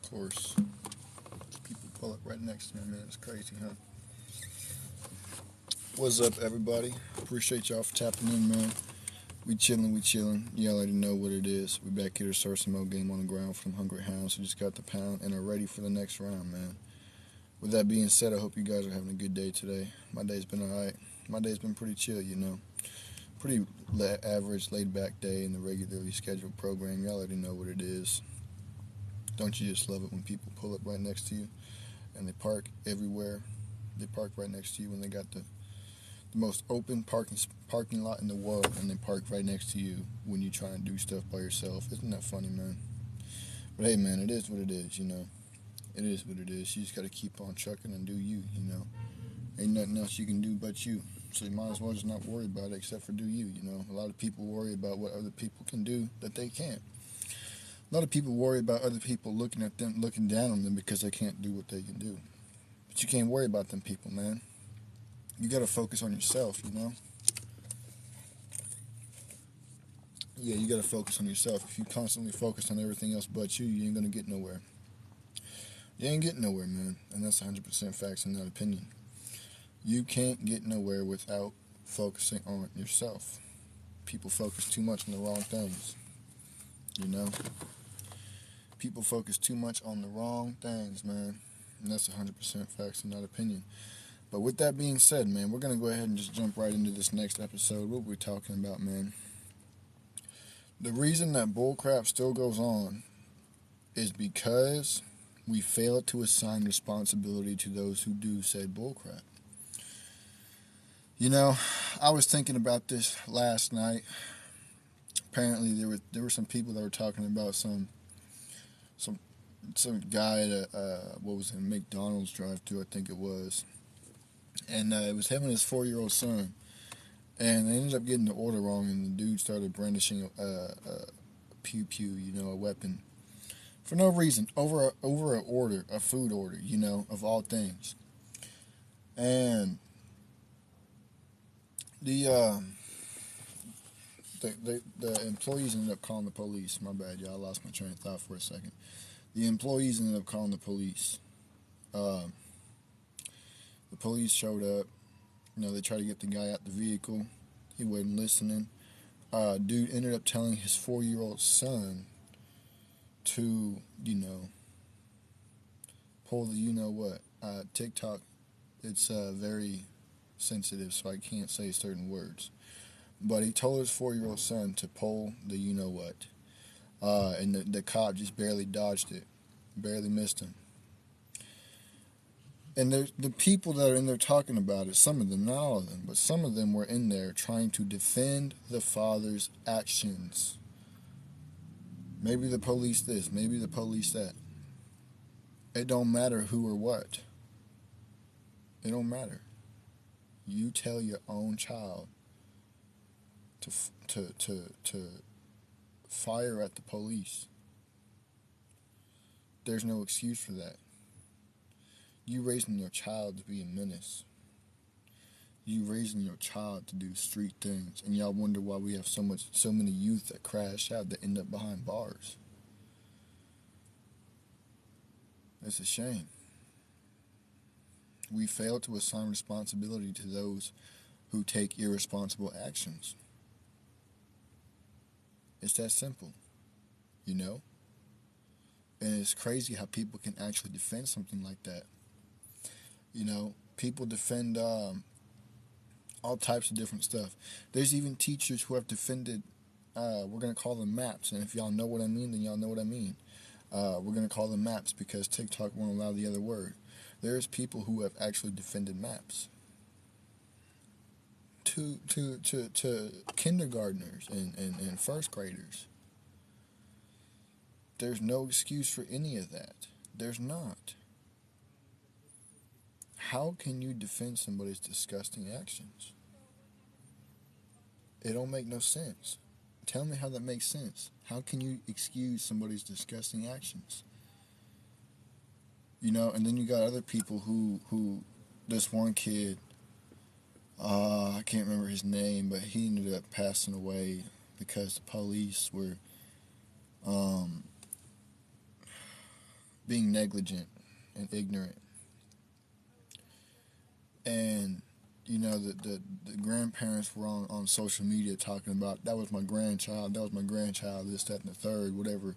Of course, people pull up right next to me, man. It's crazy, huh? What's up, everybody? Appreciate y'all for tapping in, man. We chillin', we chillin'. Y'all already know what it is. We back here to start some more game on the ground from Hungry Hounds who just got the pound and are ready for the next round, man. With that being said, I hope you guys are having a good day today. My day's been alright. My day's been pretty chill, you know. Pretty average, laid-back day in the regularly scheduled program. Y'all already know what it is. Don't you just love it when people pull up right next to you and they park everywhere? They park right next to you when they got the most open parking lot in the world, and they park right next to you when you try and do stuff by yourself. Isn't that funny, man? But hey, man, it is what it is, you know. It is what it is. You just got to keep on trucking and do you, you know. Ain't nothing else you can do but you. So you might as well just not worry about it except for do you, you know. A lot of people worry about what other people can do that they can't. A lot of people worry about other people looking at them, looking down on them because they can't do what they can do. But you can't worry about them people, man. You got to focus on yourself, you know. Yeah, you got to focus on yourself. If you constantly focus on everything else but you ain't going to get nowhere. You ain't getting nowhere, man. And that's 100% facts and not opinion. You can't get nowhere without focusing on yourself. People focus too much on the wrong things, you know. People focus too much on the wrong things, man. And that's 100% facts and not opinion. But with that being said, man, we're going to go ahead and just jump right into this next episode. What we're talking about, man. The reason that bullcrap still goes on is because we fail to assign responsibility to those who do said bullcrap. You know, I was thinking about this last night. Apparently, there were some people that were talking about some guy at what was it, McDonald's drive-thru, I think it was, and it was him and his 4-year-old son, and they ended up getting the order wrong, and the dude started brandishing a pew, you know, a weapon, for no reason, over a food order, you know, of all things, and the employees ended up calling the police. My bad, y'all. I lost my train of thought for a second. The employees ended up calling the police. The police showed up. You know, they tried to get the guy out the vehicle. He wasn't listening. Dude ended up telling his 4-year-old son to, you know, pull the you-know-what. TikTok, it's very sensitive, so I can't say certain words. But he told his 4-year-old son to pull the you-know-what. And the cop just barely dodged it. Barely missed him. And the people that are in there talking about it, some of them, not all of them, but some of them were in there trying to defend the father's actions. Maybe the police this, maybe the police that. It don't matter who or what. It don't matter. You tell your own child to fire at the police. There's no excuse for that. You raising your child to be a menace. You raising your child to do street things, and y'all wonder why we have so many youth that crash out that end up behind bars. It's a shame. We fail to assign responsibility to those who take irresponsible actions. It's that simple, you know? And it's crazy how people can actually defend something like that. You know, people defend all types of different stuff. There's even teachers who have defended, we're going to call them maps. And if y'all know what I mean, then y'all know what I mean. We're going to call them maps because TikTok won't allow the other word. There's people who have actually defended maps to kindergartners and first graders. There's no excuse for any of that. There's not. How can you defend somebody's disgusting actions? It don't make no sense. Tell me how that makes sense. How can you excuse somebody's disgusting actions? And then you got other people who this one kid, I can't remember his name, but he ended up passing away because the police were being negligent and ignorant. And the grandparents were on social media talking about, that was my grandchild, this, that, and the third, whatever.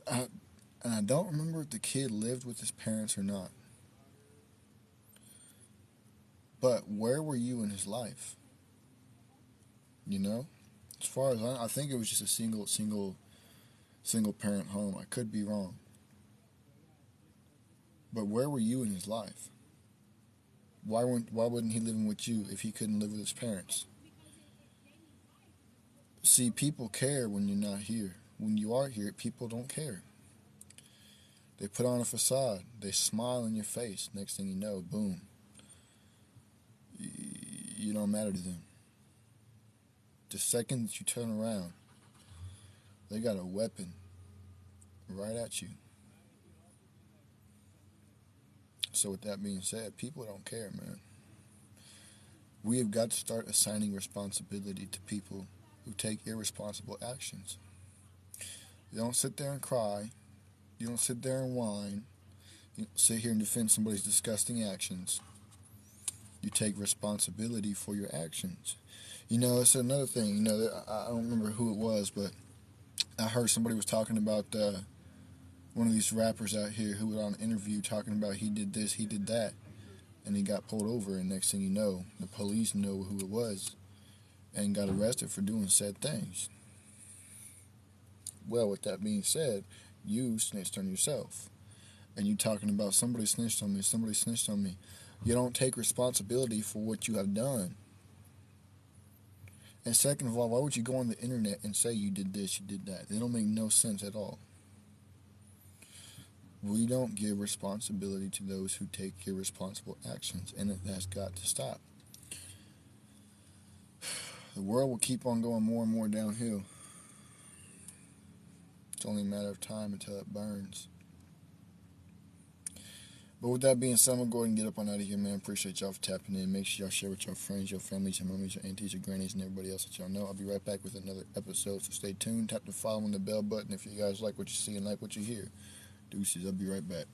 And I don't remember if the kid lived with his parents or not. But where were you in his life? As far as I think it was just a single parent home. I could be wrong. But where were you in his life? Why wasn't he living with you if he couldn't live with his parents? See, people care when you're not here. When you are here, people don't care. They put on a facade. They smile in your face. Next thing you know, boom. You don't matter to them. The second that you turn around, they got a weapon right at you. So with that being said, people don't care, man. We have got to start assigning responsibility to people who take irresponsible actions. You don't sit there and cry. You don't sit there and whine. You don't sit here and defend somebody's disgusting actions. You take responsibility for your actions. It's another thing. I don't remember who it was, but I heard somebody was talking about one of these rappers out here who was on an interview talking about he did this, he did that, and he got pulled over, and next thing you know, the police know who it was and got arrested for doing said things. Well, with that being said, you snitched on yourself. And you talking about somebody snitched on me. You don't take responsibility for what you have done. And second of all, why would you go on the internet and say you did this, you did that? They don't make no sense at all. We don't give responsibility to those who take irresponsible actions, and that's got to stop. The world will keep on going more and more downhill. It's only a matter of time until it burns. But with that being said, I'm going to go ahead and get up on out of here, man. Appreciate y'all for tapping in. Make sure y'all share with your friends, your families, your mummies, your aunties, your grannies, and everybody else that y'all know. I'll be right back with another episode, so stay tuned. Tap the follow and the bell button if you guys like what you see and like what you hear. Deuces, I'll be right back.